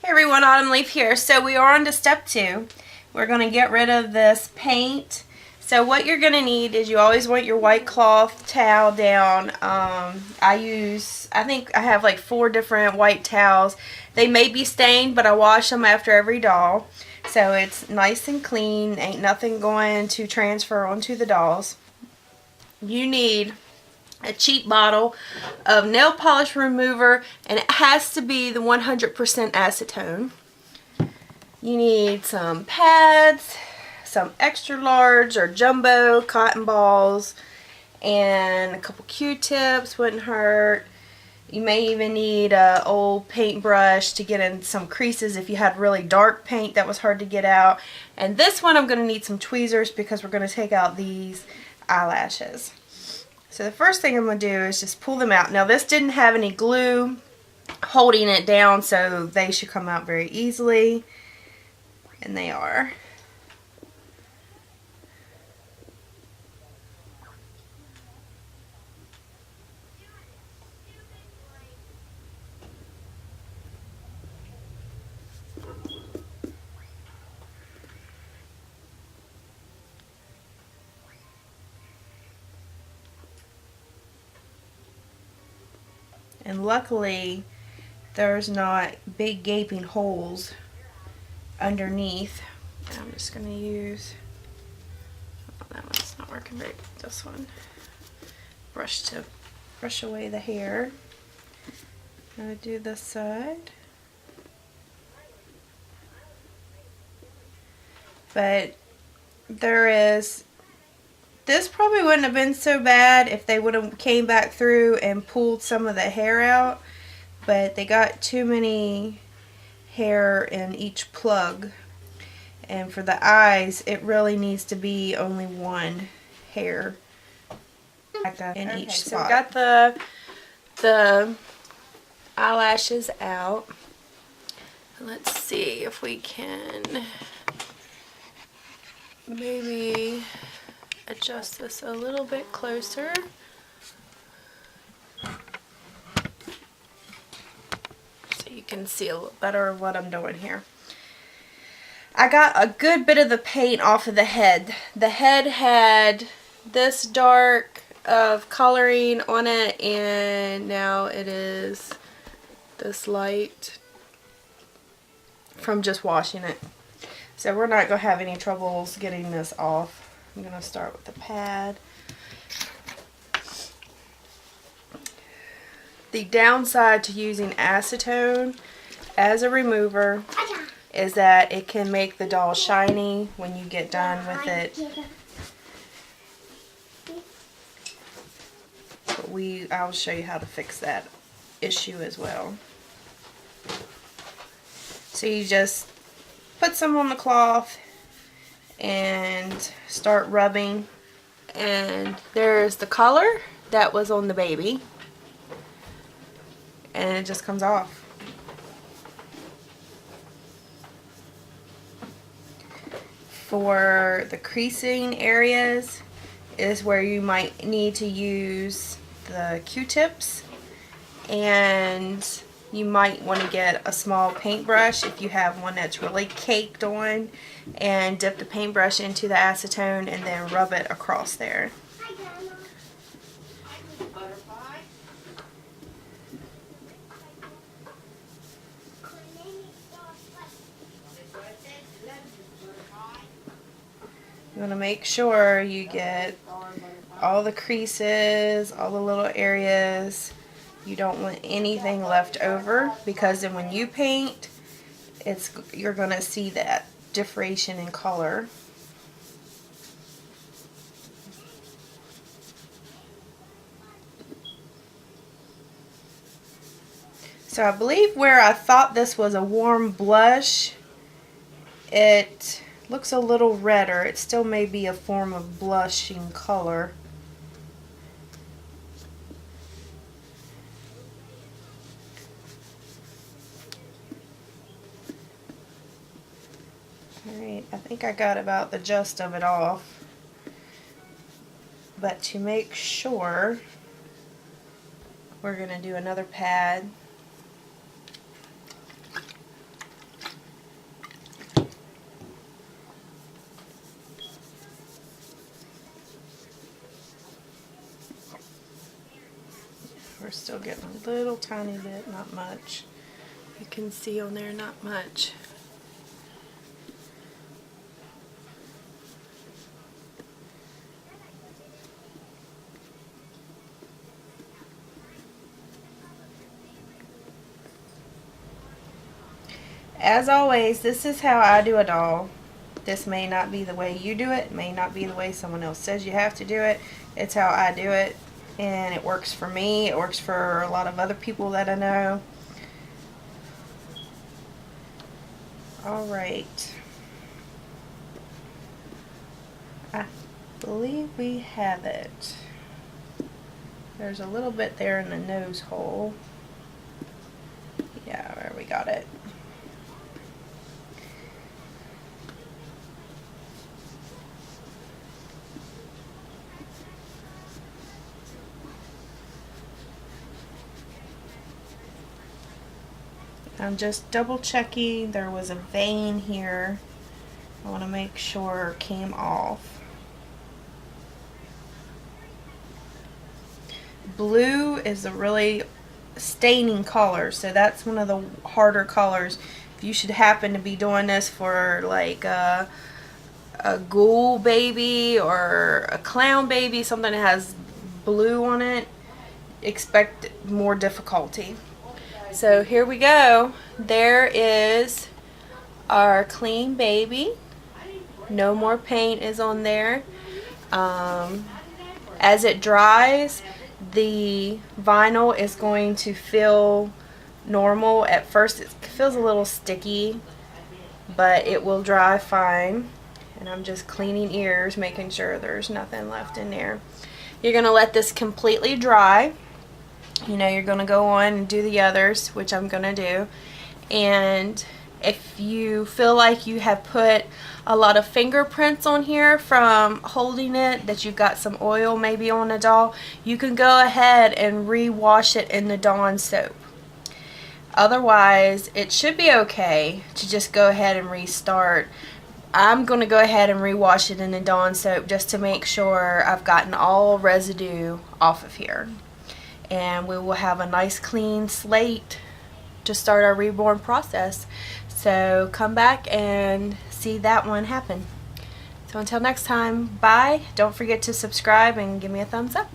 Hey everyone, Autumn Leaf here. So we are on to step 2. We're going to get rid of this paint. So what you're going to need is you always want your white cloth towel down. I think I have like 4 different white towels. They may be stained, but I wash them after every doll. So it's nice and clean. Ain't nothing going to transfer onto the dolls. You need a cheap bottle of nail polish remover, and it has to be the 100% acetone. You need some pads, some extra large or jumbo cotton balls, and a couple Q-tips wouldn't hurt. You may even need an old paintbrush to get in some creases if you had really dark paint that was hard to get out. And this one I'm going to need some tweezers because we're going to take out these eyelashes. So the first thing I'm going to do is just pull them out. Now this didn't have any glue holding it down, so they should come out very easily. And they are. And luckily, there's not big gaping holes underneath. And I'm just going to use, oh, that one's not working very good, this one. Brush to brush away the hair. I'm going to do this side. But this probably wouldn't have been so bad if they would have came back through and pulled some of the hair out, but they got too many hair in each plug. And for the eyes, it really needs to be only one hair in each spot. So we got the eyelashes out. Let's see if we can maybe adjust this a little bit closer. So you can see a little better of what I'm doing here. I got a good bit of the paint off of the head. The head had this dark of coloring on it, and now it is this light from just washing it. So we're not going to have any troubles getting this off. I'm going to start with the pad. The downside to using acetone as a remover is that it can make the doll shiny when you get done with it. But I'll show you how to fix that issue as well. So you just put some on the cloth and start rubbing, and there's the color that was on the baby, and it just comes off. For the creasing areas is where you might need to use the Q-tips, and you might want to get a small paintbrush if you have one that's really caked on, and dip the paintbrush into the acetone and then rub it across there. You want to make sure you get all the creases, all the little areas. You don't want anything left over, because then when you paint, you're going to see that differentiation in color. So I believe where I thought this was a warm blush, it looks a little redder. It still may be a form of blushing color. Alright, I think I got about the gist of it off. But to make sure, we're going to do another pad. We're still getting a little tiny bit, not much. You can see on there, not much. As always, this is how I do a doll. This may not be the way you do it, may not be the way someone else says you have to do it. It's how I do it, and it works for me. It works for a lot of other people that I know. Alright. I believe we have it. There's a little bit there in the nose hole. Yeah, there we got it. I'm just double checking. There was a vein here. I want to make sure it came off. Blue is a really staining color, so that's one of the harder colors. If you should happen to be doing this for like a ghoul baby or a clown baby, something that has blue on it, expect more difficulty. So here we go. There is our clean baby. No more paint is on there. As it dries, the vinyl is going to feel normal. At first it feels a little sticky, but it will dry fine. And I'm just cleaning ears, making sure there's nothing left in there. You're going to let this completely dry. You know, you're going to go on and do the others, which I'm going to do. And if you feel like you have put a lot of fingerprints on here from holding it, that you've got some oil maybe on the doll, you can go ahead and re-wash it in the Dawn soap. Otherwise, it should be okay to just go ahead and restart. I'm going to go ahead and re-wash it in the Dawn soap just to make sure I've gotten all residue off of here. And we will have a nice clean slate to start our reborn process. So come back and see that one happen. So until next time, bye. Don't forget to subscribe and give me a thumbs up.